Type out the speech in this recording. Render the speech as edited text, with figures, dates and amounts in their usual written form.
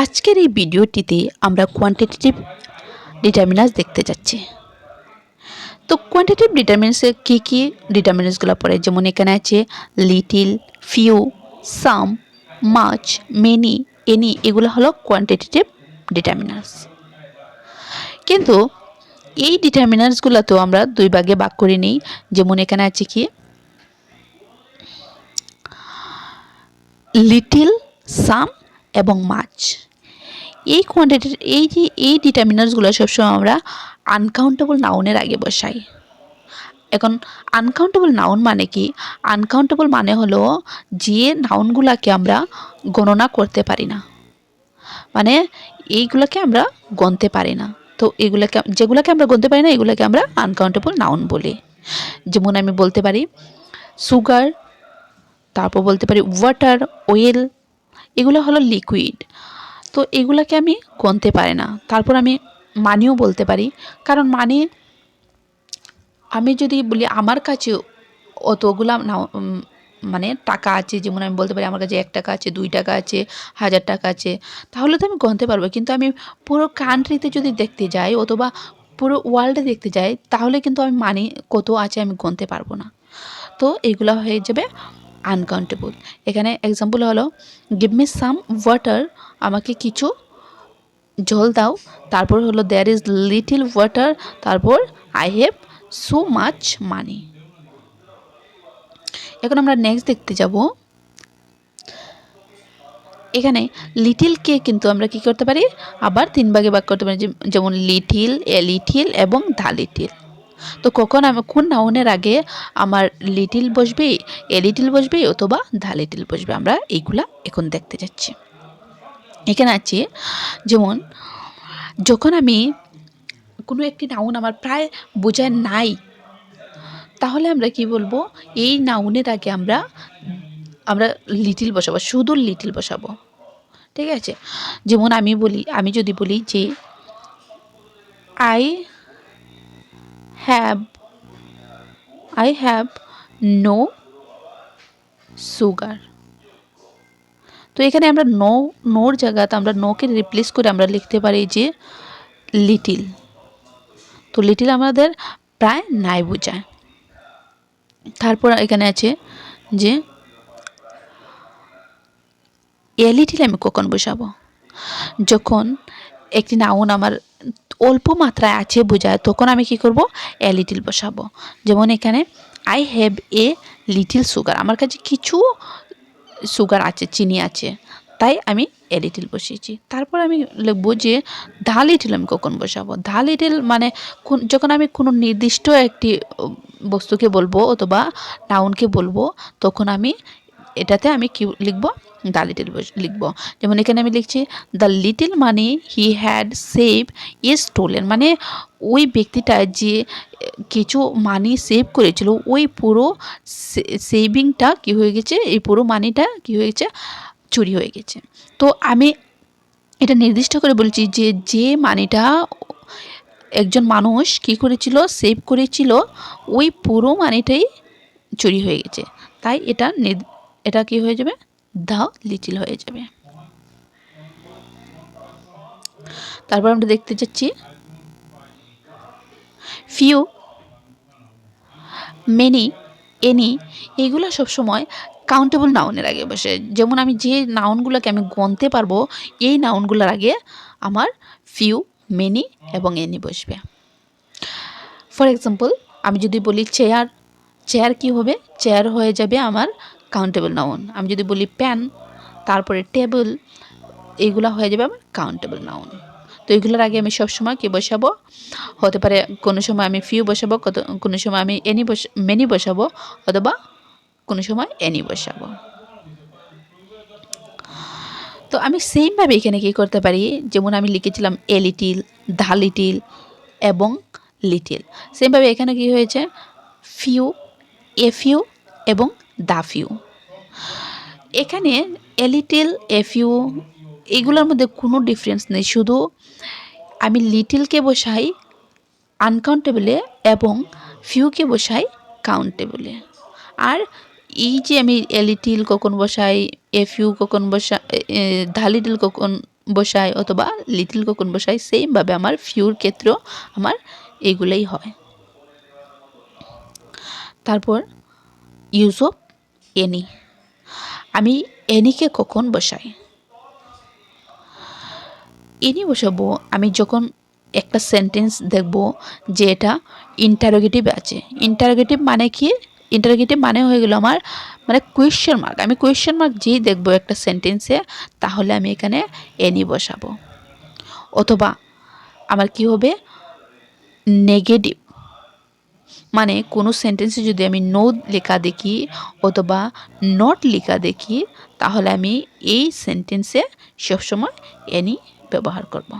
আজকের এই ভিডিওটিতে আমরা কোয়ান্টিটেটিভ ডিটারমিনার্স দেখতে যাচ্ছি। তো কোয়ান্টিটেটিভ ডিটারমিনার্সে কী ডিটারমিনার্সগুলো পড়ে, যেমন এখানে আছে লিটিল, ফিউ, সাম, মাচ, মেনি, এনি, এগুলো হলো কোয়ান্টিটেটিভ ডিটারমিনার্স। কিন্তু এই ডিটারমিনার্সগুলো তো আমরা দুই ভাগে ভাগ করে নিই। যেমন এখানে আছে কি লিটিল, সাম এবং মাচ। এই কোয়ান্টিটির এই ডিটারমিনার্সগুলো সবসময় আমরা আনকাউন্টেবল নাউনের আগে বসাই। এখন আনকাউন্টেবল নাউন মানে কি? আনকাউন্টেবল মানে হলো যে নাউনগুলোকে আমরা গণনা করতে পারি না, মানে এইগুলোকে আমরা গণতে পারি না। তো যেগুলোকে আমরা গণতে পারি না এগুলোকে আমরা আনকাউন্টেবল নাউন বলি। যেমন আমি বলতে পারি সুগার, তারপর বলতে পারি ওয়াটার, অয়েল, এগুলো হলো লিকুইড। তো এগুলাকে আমি গণতে পারি না। তারপর আমি মানিও বলতে পারি, কারণ মানে আমি যদি বলি আমার কাছে অতগুলা না মানে টাকা আছে, যেমন আমি বলতে পারি আমার কাছে 1 টাকা আছে, 2 টাকা আছে, 1000 টাকা আছে, তাহলে তো আমি গণতে পারবো। কিন্তু আমি পুরো কান্ট্রিতে যদি দেখতে যাই অথবা পুরো ওয়ার্ল্ডে দেখতে যাই তাহলে কিন্তু আমি মানি কত আছে আমি গণতে পারবো না। তো এগুলো হয়ে যাবে আনকাউন্টেবল। এখানে এক্সাম্পল হলো গিভ মি সাম ওয়াটার, আমাকে কিছু জল দাও। তারপর হলো দেয়ার ইজ লিটিল ওয়াটার, তারপর I have so much money. এখন আমরা নেক্সট দেখতে যাব। এখানে লিটিলকে কিন্তু আমরা কি করতে পারি, আবার 3 ভাগে ভাগ করতে পারি, যেমন লিটিল, এ লিটিল এবং দা লিটিল। তো কখন আমি কোন নাউনের আগে আমার লিটিল বসবে, এ লিটিল বসবে অথবা দা লিটিল বসবে, আমরা এইগুলা এখন দেখতে যাচ্ছি। এখানে আছে যেমন যখন আমি কোনো একটি নাউন আমার প্রায় বোঝায় নাই, তাহলে আমরা কি বলবো, এই নাউনের আগে আমরা লিটিল বসাবো, শুধু লিটিল বসাবো। ঠিক আছে? যেমন আমি যদি বলি যে আই হ্যাভ নো সুগার। তো এখানে আমরা নোর জায়গাতে আমরা নোকে রিপ্লেস করে আমরা লিখতে পারি যে লিটিল। তো লিটিল আমাদের প্রায় নাই বোঝায়। তারপর এখানে আছে যে এ লিটিল আমি কখন বসাবো, যখন একটি নাউন আমার অল্প মাত্রায় আছে বোঝায়, তখন আমি কি করব, এ লিটিল বসাবো। যেমন এখানে I have a little sugar, আমার কাছে কিছু সুগার আছে, চিনি আছে, তাই আমি এ লিটিল বসিয়েছি। তারপর আমি লিখবো যে দা লিটিল আমি কখন বসাবো। দা লিটিল মানে যখন আমি কোনো নির্দিষ্ট একটি বস্তুকে বলবো অথবা নাউনকে বলবো, তখন আমি এটাতে আমি কি লিখবো, দা লিটিল লিখবো। যেমন এখানে আমি লিখছি the little money he had save is stolen, মানে ওই ব্যক্তিটা যে কিছু মানি সেভ করেছিল ওই পুরো সেভিংটা কি হয়ে গেছে, এই পুরো মানিটা কি হয়ে গেছে, চুরি হয়ে গেছে। তো আমি এটা নির্দিষ্ট করে বলছি যে যে মানিটা একজন মানুষ কি করেছিল, সেভ করেছিল, ওই পুরো মানিটাই চুরি হয়ে গেছে, তাই এটা কি হয়ে যাবে, দা লিটিল হয়ে যাবে। তারপর আমরা দেখতে যাচ্ছি ফিউ, মেনি, এনি, এগুলো সবসময় কাউন্টেবল নাউনের আগে বসে। যেমন আমি যে নাউনগুলোকে আমি গণতে পারবো এই নাউনগুলোর আগে আমার ফিউ, মেনি এবং এনি বসবে। ফর এক্সাম্পল আমি যদি বলি চেয়ার, চেয়ার কি হবে, চেয়ার হয়ে যাবে আমার কাউন্টেবল নাউন। আমি যদি বলি পেন, তারপরে টেবিল, এইগুলো হয়ে যাবে আমার কাউন্টেবল নাউন। তো এগুলোর আগে আমি সবসময় কী বসাবো, হতে পারে কোনো সময় আমি ফিউ বসাবো, কোনো সময় আমি মেনি বসাবো, অথবা কোনো সময় এনি বসাবো। তো আমি সেমভাবে এখানে কী করতে পারি, যেমন আমি লিখেছিলাম এ লিটিল, দা লিটিল এবং লিটিল, সেমভাবে এখানে কি হয়েছে ফিউ, এ ফিউ এবং দা ফিউ। এখানে এ লিটিল, এ ফিউ এগুলোর মধ্যে কোনো ডিফারেন্স নেই, শুধু আমি লিটিলকে বসাই আনকাউন্টেবলে এবং ফিউকে বসাই কাউন্টেবলে। আর এই যে আমি এ লিটিল কখন বসাই, এ ফিউ কখন বসাই, দা লিটিল কখন বসাই অথবা লিটল কখন বসাই, সেমভাবে আমার ফিউর ক্ষেত্রেও আমার এগুলোই হয়। তারপর ইউজ অফ এনি, আমি এনিকে কখন বসাই? এনি বসাবো আমি যখন একটা সেন্টেন্স দেখব যে এটা ইন্টারোগেটিভ আছে। ইন্টারোগেটিভ মানে কি? ইন্টারোগেটিভ মানে হয়ে গেল আমার মানে কোয়েশ্চেন মার্ক। আমি কোয়েশ্চেন মার্ক যেই দেখবো একটা সেন্টেন্সে, তাহলে আমি এখানে এনি বসাবো। অথবা আমার কি হবে, নেগেটিভ মানে কোনো সেন্টেন্সে যদি আমি নো লেখা দেখি অথবা নট লেখা দেখি, তাহলে আমি এই সেন্টেন্সে সবসময় এনি ব্যবহার করব।